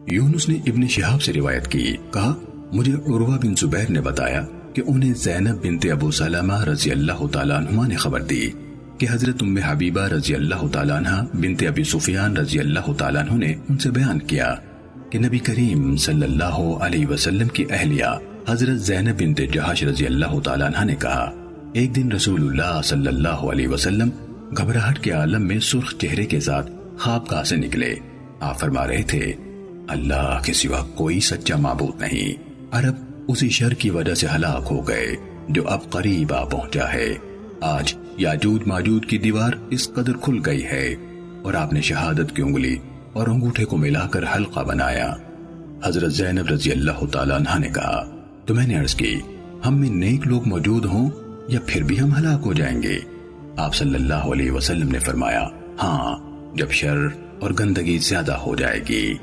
یونس نے ابن شہاب سے روایت کی، کہا مجھے عروہ بن زبیر نے بتایا کہ انہیں زینب بنت ابو سلمہ رضی اللہ تعالیٰ عنہ نے خبر دی کہ حضرت ام حبیبہ رضی اللہ تعالیٰ عنہ بنت ابی سفیان رضی اللہ تعالیٰ عنہ نے ان سے بیان کیا کہ نبی کریم صلی اللہ علیہ وسلم کی اہلیہ حضرت زینب بنت جہش رضی اللہ تعالیٰ عنہ نے کہا، ایک دن رسول اللہ صلی اللہ علیہ وسلم گھبراہٹ کے عالم میں سرخ چہرے کے ساتھ خوابگاہ سے نکلے۔ آپ فرما رہے تھے، اللہ کے سوا کوئی سچا معبود نہیں، عرب اسی شر کی وجہ سے ہلاک ہو گئے جو اب قریب آ پہنچا ہے۔ آج یاجوج ماجوج کی دیوار اس قدر کھل گئی ہے، اور آپ نے شہادت کی انگلی اور انگوٹھے کو ملا کر حلقہ بنایا۔ حضرت زینب رضی اللہ تعالیٰ عنہ نے کہا تو میں نے عرض کی، ہم میں نیک لوگ موجود ہوں یا پھر بھی ہم ہلاک ہو جائیں گے؟ آپ صلی اللہ علیہ وسلم نے فرمایا، ہاں، جب شر اور گندگی زیادہ ہو جائے گی۔